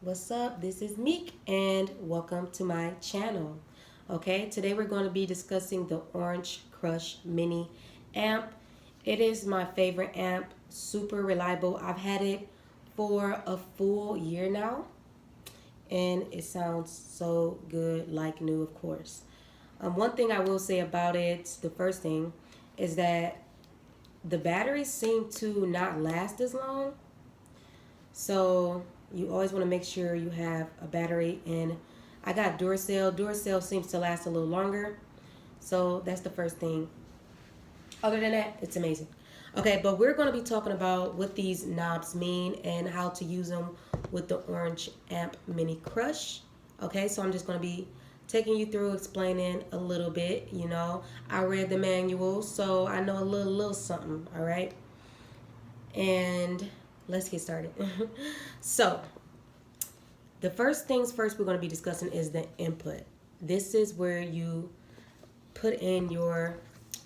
What's up? This is Meek and welcome to my channel. Okay, today we're going to be discussing the Orange Crush Mini amp. It is my favorite amp, super reliable. I've had it for a full year now and it sounds so good, like new, of course. One thing I will say about it, the first thing, is that the batteries seem to not last as long. So you always want to make sure you have a battery. And I got Duracell. Duracell seems to last a little longer. So that's the first thing. Other than that, it's amazing. Okay, but we're going to be talking about what these knobs mean and how to use them with the Orange Amp Mini Crush. Okay, so I'm just going to be taking you through explaining a little bit. You know, I read the manual, so I know a little something. All right, and let's get started. So the first things first we're going to be discussing is the input. This is where you put in your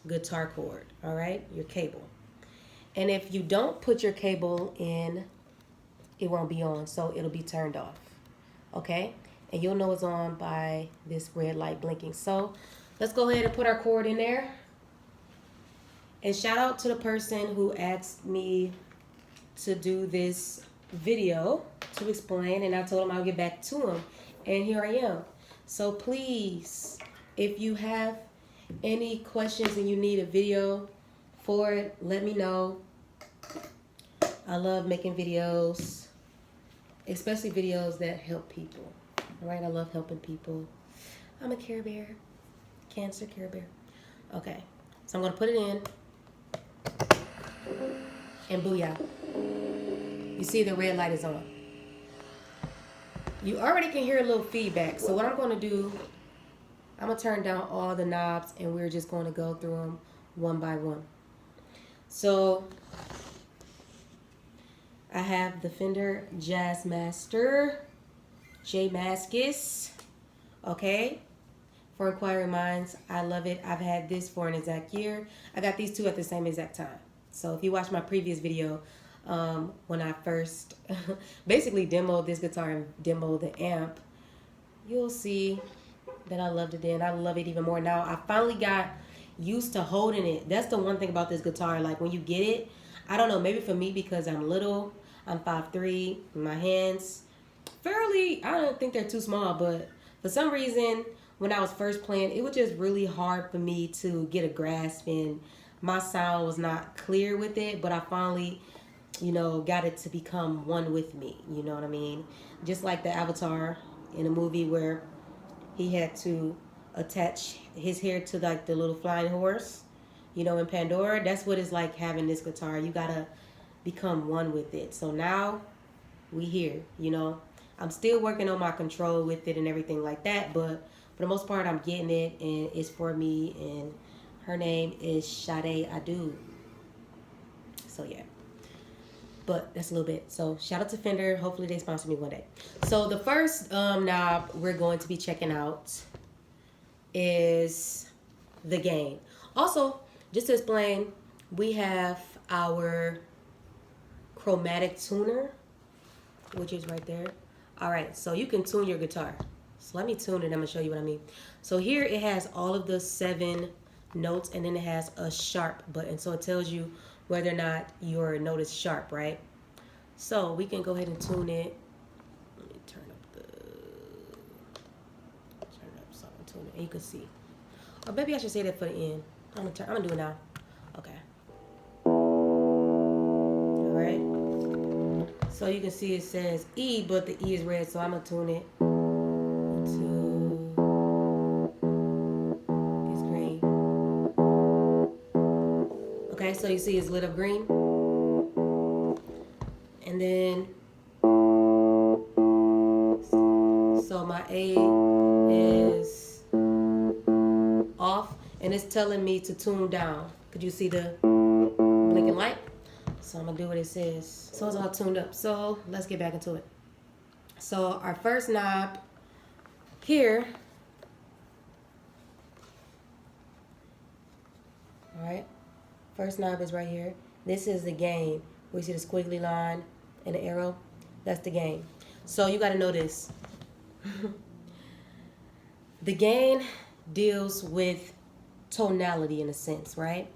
guitar cord, all right, your cable. And if you don't put your cable in, it won't be on, so it'll be turned off, okay? And you'll know it's on by this red light blinking. So let's go ahead and put our cord in there. And shout out to the person who asked me to do this video to explain, and I told him I'll get back to him, and here I am. So please, if you have any questions and you need a video for it, let me know. I love making videos, especially videos that help people. All right, I love helping people. I'm a Care Bear, Cancer Care Bear. Okay, so I'm gonna put it in, and booyah. You see the red light is on. You already can hear a little feedback. So what I'm going to do, I'm going to turn down all the knobs and we're just going to go through them one by one. So I have the Fender Jazzmaster J Mascis. Okay. For inquiring minds, I love it. I've had this for an exact year. I got these two at the same exact time. So if you watch my previous video, when I first basically demoed this guitar and demoed the amp, you'll see that I loved it then. I love it even more now. I finally got used to holding it. That's the one thing about this guitar. Like when you get it, I don't know, maybe for me because I'm little, I'm 5'3", my hands fairly, I don't think they're too small, but for some reason when I was first playing, it was just really hard for me to get a grasp, and my sound was not clear with it, but I finally, you know, got it to become one with me. You know what I mean? Just like the Avatar in a movie where he had to attach his hair to like the little flying horse, you know, in Pandora. That's what it's like having this guitar. You gotta become one with it. So now we here, you know. I'm still working on my control with it and everything like that, but for the most part I'm getting it, and it's for me, and her name is Sade Adu. So yeah. But that's a little bit. So shout out to Fender. Hopefully they sponsor me one day. So the first knob we're going to be checking out is the gain. Also, just to explain, we have our Chromatic Tuner, which is right there. All right, so you can tune your guitar. So let me tune it. I'm gonna show you what I mean. So here it has all of the 7 notes, and then it has a sharp button. So it tells you whether or not your note is sharp, right? So we can go ahead and tune it. Let me turn up so I can tune it, and you can see. Or maybe I should say that for the end. I'm gonna do it now. Okay. All right. So you can see it says E, but the E is red, so I'm gonna tune it to it's green. Okay, so you see it's lit up green. And then, so my A is off, and it's telling me to tune down. Could you see the blinking light? So I'm gonna do what it says. So it's all tuned up. So let's get back into it. So our first knob here, all right, first knob is right here. This is the gain. We see the squiggly line and the arrow. That's the gain. So you got to know this. The gain deals with tonality in a sense, right?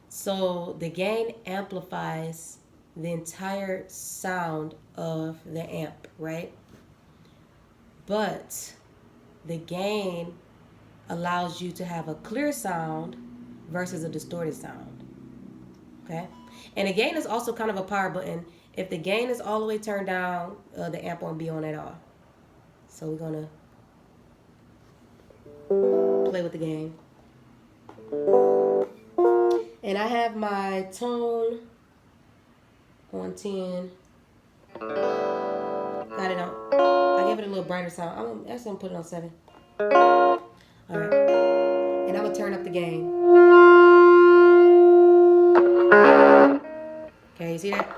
So the gain amplifies the entire sound of the amp, right? But the gain allows you to have a clear sound versus a distorted sound, okay? And the gain is also kind of a power button. If the gain is all the way turned down, the amp won't be on at all. So we're going to play with the gain. And I have my tone on 10. Got it on. I gave it a little brighter sound. I'm actually going to put it on 7. Alright. And I'm going to turn up the gain. Okay, you see that?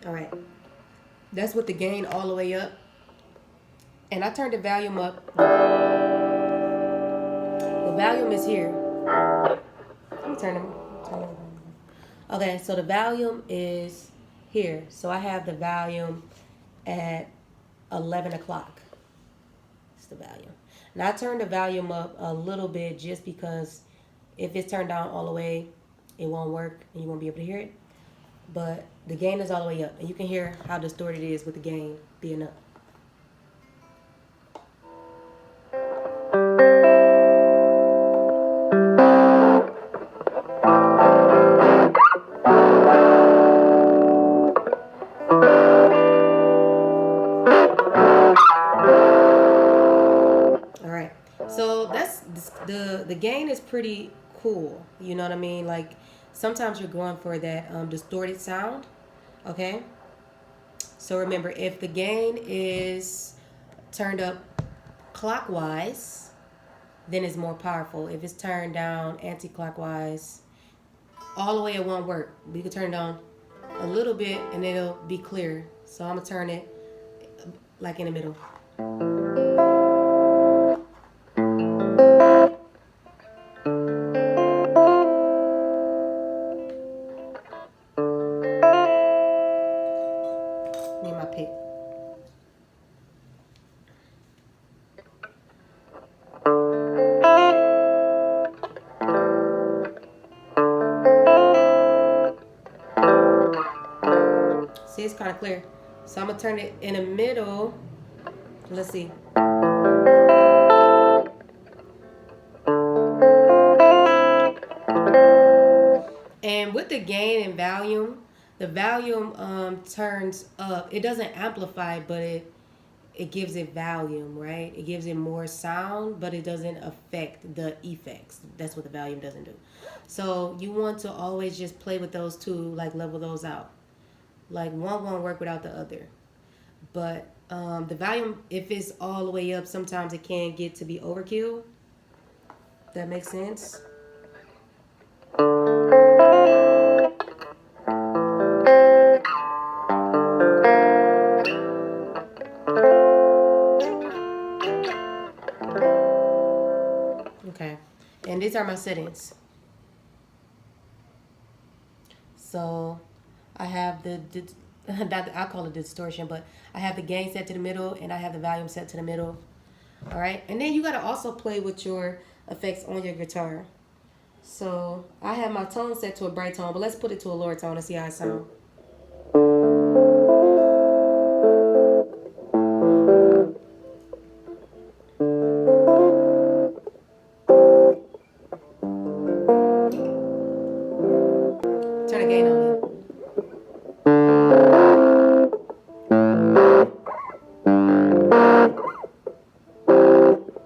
Alright. That's with the gain all the way up. And I turned the volume up. The volume is here. Let me turn them. Okay, so the volume is here. So I have the volume at 11 o'clock. It's the volume. And I turned the volume up a little bit just because if it's turned down all the way, it won't work and you won't be able to hear it. But the gain is all the way up. And you can hear how distorted it is with the gain being up. So that's the gain is pretty cool. You know what I mean? Like sometimes you're going for that distorted sound. Okay. So remember, if the gain is turned up clockwise, then it's more powerful. If it's turned down anti-clockwise, all the way it won't work. We can turn it down a little bit and it'll be clear. So I'm gonna turn it like in the middle. Need my pick. See, it's kind of clear. So I'm gonna turn it in the middle. Let's see. And with the gain and volume, the volume turns up. It doesn't amplify, but it gives it volume, right? It gives it more sound, but it doesn't affect the effects. That's what the volume doesn't do. So you want to always just play with those two, like level those out. Like one won't work without the other. But the volume, if it's all the way up, sometimes it can get to be overkill. That makes sense? Okay. And these are my settings. So I have I call it distortion, but I have the gain set to the middle and I have the volume set to the middle. All right. And then you got to also play with your effects on your guitar. So I have my tone set to a bright tone, but let's put it to a lower tone and see how it sounds. Turn the gain on.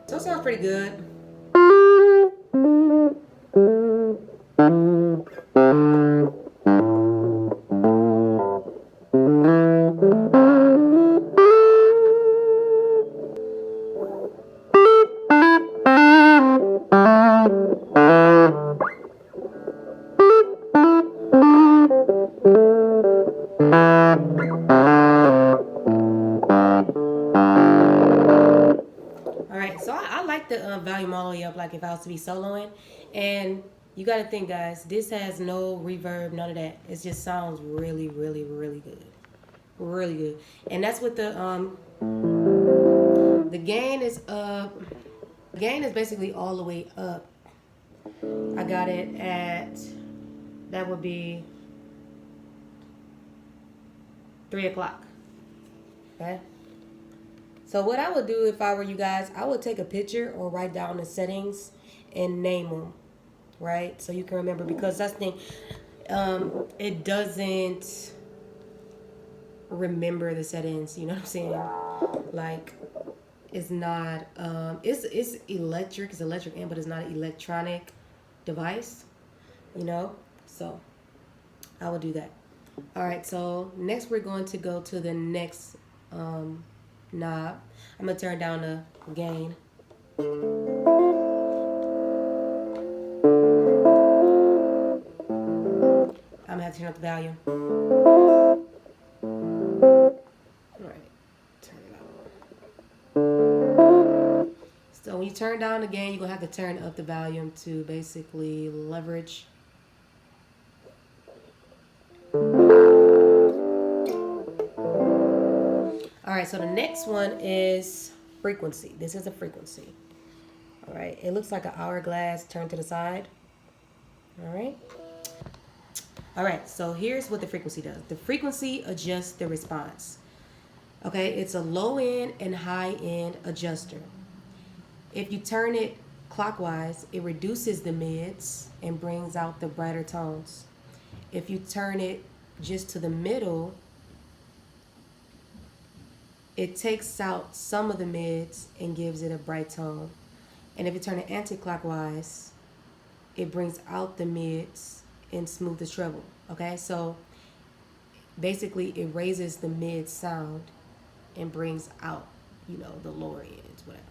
So it sounds pretty good. Alright, so I like the volume all the way up, like if I was to be soloing. And You got to think, guys, this has no reverb, none of that. It just sounds really, really, really good. Really good. And that's what the gain is up. Gain is basically all the way up. I got it at, that would be 3 o'clock. Okay? So what I would do if I were you guys, I would take a picture or write down the settings and name them, right? So you can remember, because that's the thing. It doesn't remember the settings, you know what I'm saying? Like, it's not, it's electric, it's electric amp, but it's not an electronic device, you know? So I will do that. All right, so next we're going to go to the next knob. I'm gonna turn down the gain. I'm gonna have to turn up the volume. All right, turn it up. So when you turn down the gain, you're gonna have to turn up the volume to basically leverage. All right, so the next one is frequency. This is a frequency. All right, it looks like an hourglass turned to the side. All right. All right, so here's what the frequency does. The frequency adjusts the response. Okay, it's a low end and high end adjuster. If you turn it clockwise, it reduces the mids and brings out the brighter tones. If you turn it just to the middle, it takes out some of the mids and gives it a bright tone. And if you turn it anti-clockwise, it brings out the mids and smooth the treble. Okay, so basically it raises the mid sound and brings out, you know, the lower ends, whatever.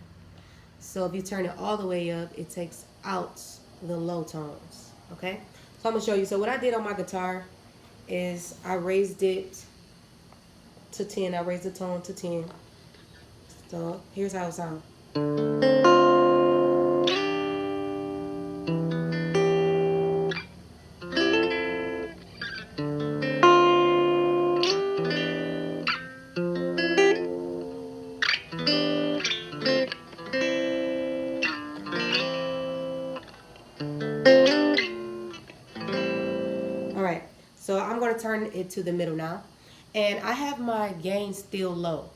So if you turn it all the way up, it takes out the low tones. Okay, so I'm gonna show you. So what I did on my guitar is I raised it to 10. I raised the tone to 10. So here's how it sounds. All right, so I'm going to turn it to the middle now. And I have my gain still low.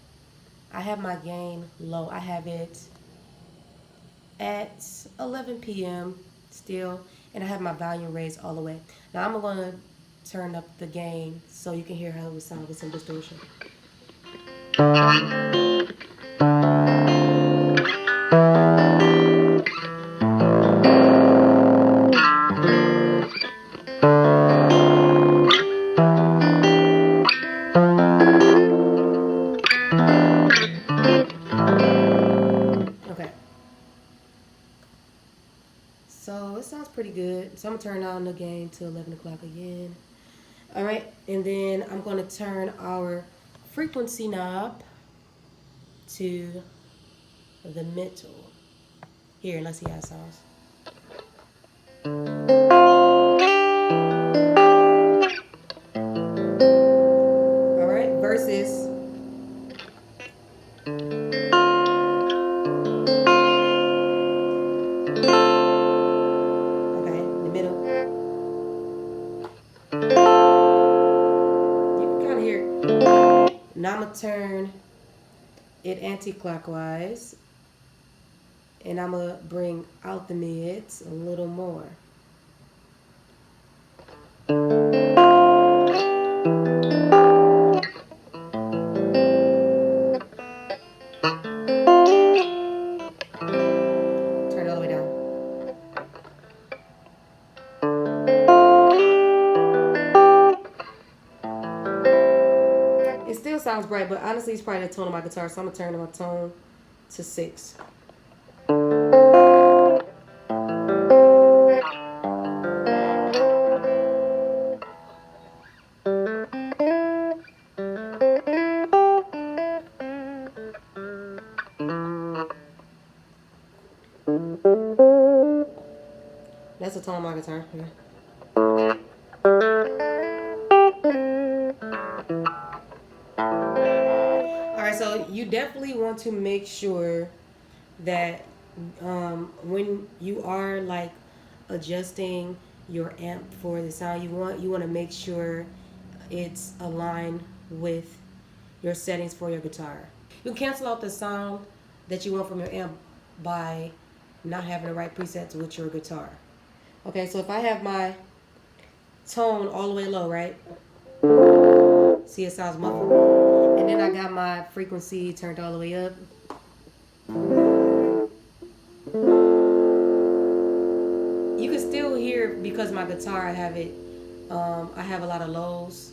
I have my gain low. I have it at 11 p.m. still. And I have my volume raised all the way. Now I'm going to turn up the gain so you can hear how it would sound with some distortion. So it sounds pretty good. So I'm going to turn on the gain to 11 o'clock again. All right, and then I'm going to turn our frequency knob to the middle. Here, let's see how it sounds. All right, versus. Now I'm going to turn it anti-clockwise, and I'm going to bring out the mids a little more. Turn it all the way down. It still sounds bright, but honestly it's probably the tone of my guitar, so I'm going to turn my tone to 6. That's a tone of my guitar. Okay. Alright, so you definitely want to make sure that when you are like adjusting your amp for the sound you want to make sure it's aligned with your settings for your guitar. You can cancel out the sound that you want from your amp by not having the right presets with your guitar. Okay, so if I have my tone all the way low, right? See, it sounds muffled. And then I got my frequency turned all the way up. You can still hear, because my guitar, I have a lot of lows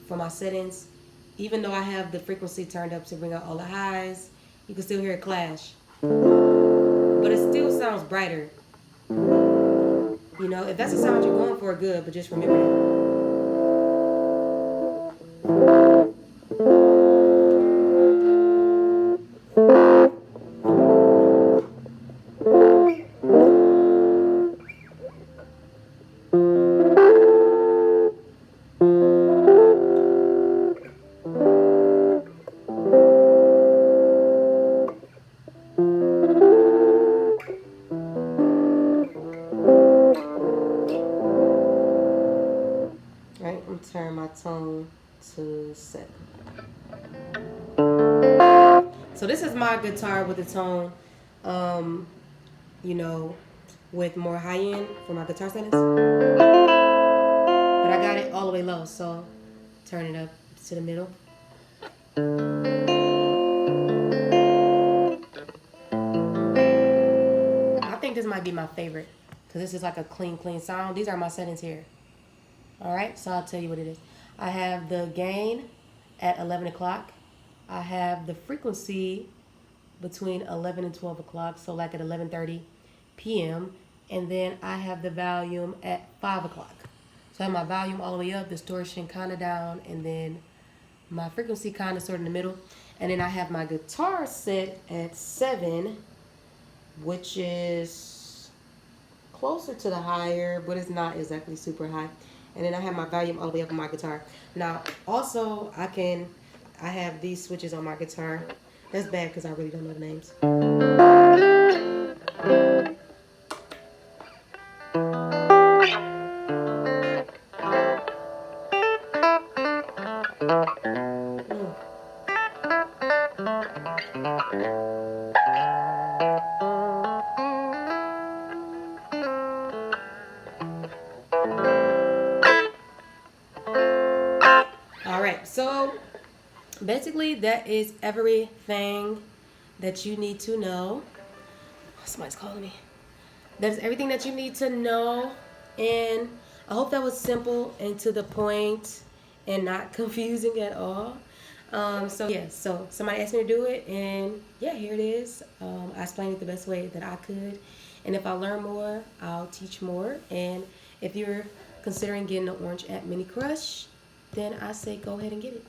for my settings. Even though I have the frequency turned up to bring out all the highs, you can still hear it clash. But it still sounds brighter. You know, if that's the sound you're going for, good, but just remember that. Right, I'm turning my tone to 7. So this is my guitar with the tone, you know, with more high end for my guitar settings. But I got it all the way low, so turn it up to the middle. I think this might be my favorite because this is like a clean sound. These are my settings here. Alright, so I'll tell you what it is. I have the gain at 11 o'clock. I have the frequency between 11 and 12 o'clock, so like at 11:30 p.m. And then I have the volume at 5 o'clock. So I have my volume all the way up, distortion kind of down, and then my frequency kind of sort of in the middle. And then I have my guitar set at 7, which is closer to the higher, but it's not exactly super high. And then I have my volume all the way up on my guitar. Now, also, I have these switches on my guitar. That's bad because I really don't know the names. Alright, so basically that is everything that you need to know. Somebody's calling me. That's everything that you need to know, and I hope that was simple and to the point and not confusing at all. So somebody asked me to do it, and yeah, here it is. I explained it the best way that I could, and if I learn more, I'll teach more. And if you're considering getting the Orange Amp Mini Crush, then I say go ahead and get it.